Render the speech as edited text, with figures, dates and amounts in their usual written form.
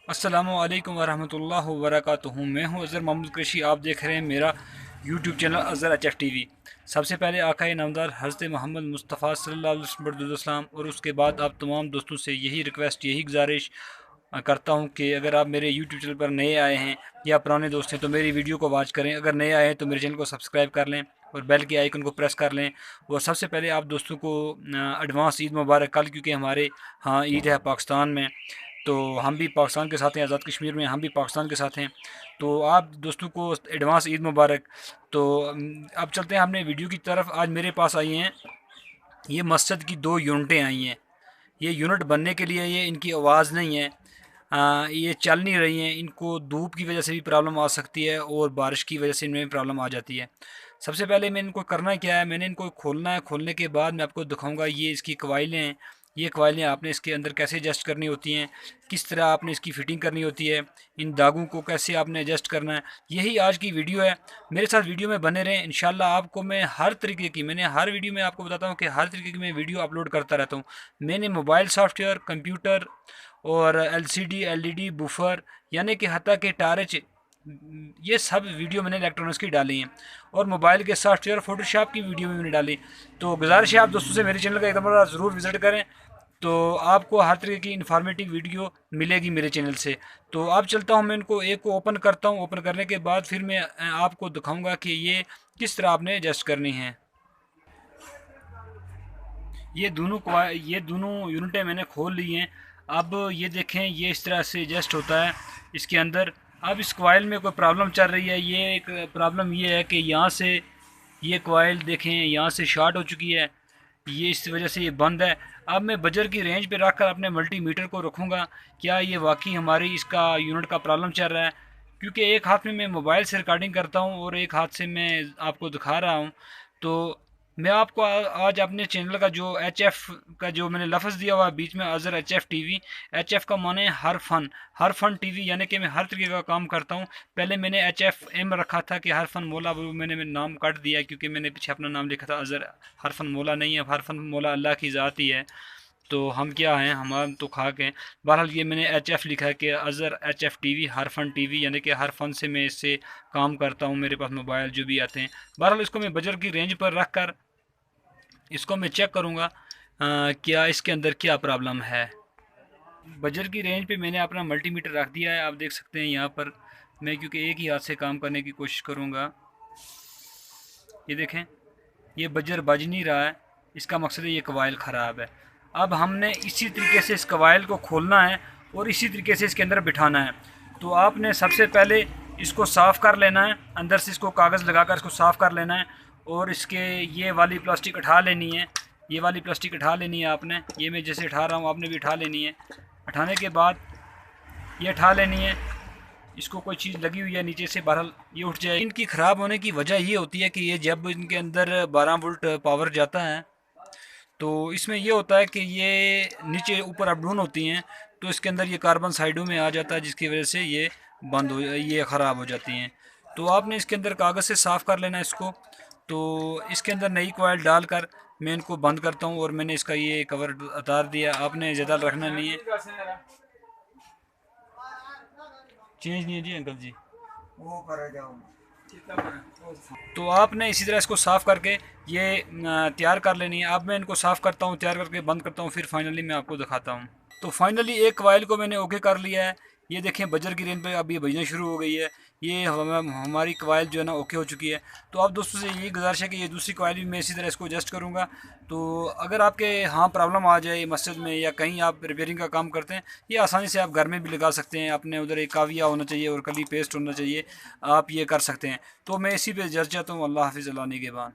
अस्सलामुअलैकुम वरहमतुल्लाहि वबरकातुहू। मैं हूँ अज़हर मोहम्मद कृषि। आप देख रहे हैं मेरा YouTube channel Azhar HF TV। सबसे पहले आकाए नामदार हज़रत मोहम्मद मुस्तफ़ा सल्लल्लाहु अलैहि वसल्लम और उसके बाद आप तमाम दोस्तों से यही रिक्वेस्ट, यही गुजारिश करता हूँ कि अगर आप मेरे यूट्यूब चैनल पर नए आए हैं या पुराने दोस्त हैं तो मेरी वीडियो को वॉच करें। अगर नए आए हैं तो मेरे चैनल को सब्सक्राइब कर लें और बेल के आइकन को प्रेस कर लें। और सबसे पहले आप दोस्तों को एडवांस ईद मुबारक। कल क्योंकि हमारे हाँ ईद है पाकिस्तान में, तो हम भी पाकिस्तान के साथ हैं, आज़ाद कश्मीर में हम भी पाकिस्तान के साथ हैं। तो आप दोस्तों को एडवांस ईद मुबारक। तो अब चलते हैं अपने वीडियो की तरफ। आज मेरे पास आई हैं ये मस्जिद की दो यूनिटें आई हैं। ये यूनिट बनने के लिए ये इनकी आवाज़ नहीं है, ये चल नहीं रही हैं। इनको धूप की वजह से भी प्रॉब्लम आ सकती है और बारिश की वजह से इनमें भी प्रॉब्लम आ जाती है। सबसे पहले मैं इनको करना क्या है, मैंने इनको खोलना है। खोलने के बाद मैं आपको दिखाऊंगा ये इसकी कवाइलें हैं। ये कवाइलें आपने इसके अंदर कैसे एडजस्ट करनी होती हैं, किस तरह आपने इसकी फ़िटिंग करनी होती है, इन दागों को कैसे आपने एडजस्ट करना है। यही आज की वीडियो है। मेरे साथ वीडियो में बने रहें। इंशाल्लाह आपको मैं हर तरीके की, मैंने हर वीडियो में आपको बताता हूँ कि हर तरीके की मैं वीडियो अपलोड करता रहता हूँ। मैंने मोबाइल सॉफ्टवेयर, कंप्यूटर और LCD LED बूफर, यानी कि हत्ता के टार्च, ये सब वीडियो मैंने इलेक्ट्रॉनिक्स की डाली हैं। और मोबाइल के सॉफ्टवेयर फोटोशॉप की वीडियो भी मैंने डाली। तो गुजारिश है आप दोस्तों से मेरे चैनल का एक बार ज़रूर विज़िट करें, तो आपको हर तरह की इन्फॉर्मेटिव वीडियो मिलेगी मेरे चैनल से। तो अब चलता हूँ, मैं इनको एक को ओपन करता हूँ। ओपन करने के बाद फिर मैं आपको दिखाऊंगा कि ये किस तरह आपने एडजस्ट करनी है। ये दोनों यूनिटें मैंने खोल ली हैं। अब ये देखें, ये इस तरह से एडजस्ट होता है इसके अंदर। अब इस कोयल में कोई प्रॉब्लम चल रही है। ये एक प्रॉब्लम ये है कि यहाँ से ये कोयल देखें यहाँ से शॉर्ट हो चुकी है, ये इस वजह से ये बंद है। अब मैं बजर की रेंज पे रख कर अपने मल्टीमीटर को रखूँगा, क्या ये वाकई हमारी इसका यूनिट का प्रॉब्लम चल रहा है। क्योंकि एक हाथ में मैं मोबाइल से रिकॉर्डिंग करता हूँ और एक हाथ से मैं आपको दिखा रहा हूँ। तो मैं आपको आज अपने चैनल का जो HF का जो मैंने लफ्ज़ दिया हुआ बीच में, अज़हर HF TV। HF का माने हर फन TV, यानी कि मैं हर तरीके का काम करता हूँ। पहले मैंने HFM रखा था कि हर फन मौला, वो मैंने नाम काट दिया क्योंकि मैंने पीछे अपना नाम लिखा था अज़हर। हर फन मौला नहीं है, हर फन मौला अल्लाह की ज़ात ही है। तो हम क्या हैं, हम तो खाक हैं। बहरहाल ये मैंने HF लिखा है कि अज़हर HF TV, हर फन TV, यानी कि हर फन से मैं इससे काम करता हूँ। मेरे पास मोबाइल जो भी आते हैं, बहरहाल इसको मैं बजर की रेंज पर रख कर इसको मैं चेक करूँगा क्या इसके अंदर क्या प्रॉब्लम है। बजर की रेंज पे मैंने अपना मल्टीमीटर रख दिया है। आप देख सकते हैं यहाँ पर मैं, क्योंकि एक ही हाथ से काम करने की कोशिश करूँगा। ये देखें, ये बजर बज नहीं रहा है। इसका मकसद है ये कवायल ख़राब है। अब हमने इसी तरीके से इस कवायल को खोलना है और इसी तरीके से इसके अंदर बिठाना है। तो आपने सबसे पहले इसको साफ़ कर लेना है, अंदर से इसको कागज़ लगाकर इसको साफ़ कर लेना है। और इसके ये वाली प्लास्टिक उठा लेनी है, ये वाली प्लास्टिक उठा लेनी है आपने। ये मैं जैसे उठा रहा हूँ आपने भी उठा लेनी है। उठाने के बाद ये उठा लेनी है, इसको कोई चीज़ लगी हुई है नीचे से, बहरहाल ये उठ जाए। इनकी ख़राब होने की वजह ये होती है कि ये जब इनके अंदर 12 वोल्ट पावर जाता है तो इसमें ये होता है कि ये नीचे ऊपर अप डाउन होती हैं, तो इसके अंदर ये कार्बन साइडों में आ जाता है, जिसकी वजह से ये बंद हो, ये ख़राब हो जाती हैं। तो आपने इसके अंदर कागज़ से साफ़ कर लेना इसको। तो इसके अंदर नई कोयल डालकर मैं इनको बंद करता हूँ और मैंने इसका ये कवर उतार दिया। आपने ज़्यादा रखना नहीं है, चेंज नहीं है जी अंकल जी। वो कर जाऊँ। तो आपने इसी तरह इसको साफ़ करके ये तैयार कर लेनी है। अब मैं इनको साफ़ करता हूँ, तैयार करके बंद करता हूँ, फिर फाइनली मैं आपको दिखाता हूँ। तो फाइनली एक कवाइल को मैंने ओके कर लिया है। ये देखें बजर की रेंज पे अब ये बजना शुरू हो गई है। ये हमारी कवाइल जो है ना ओके हो चुकी है। तो आप दोस्तों से यही गुजारिश है कि ये दूसरी कवाइल भी मैं इसी तरह इसको एडजस्ट करूँगा। तो अगर आपके यहाँ प्रॉब्लम आ जाए मस्जिद में या कहीं आप रिपेयरिंग का काम करते हैं, ये आसानी से आप घर में भी लगा सकते हैं। अपने उधर एक काविया होना चाहिए और कली पेस्ट होना चाहिए, आप ये कर सकते हैं। तो मैं इसी पे जज जाता हूँ। अल्लाह हाफिज़, अल्लाह निगहबान।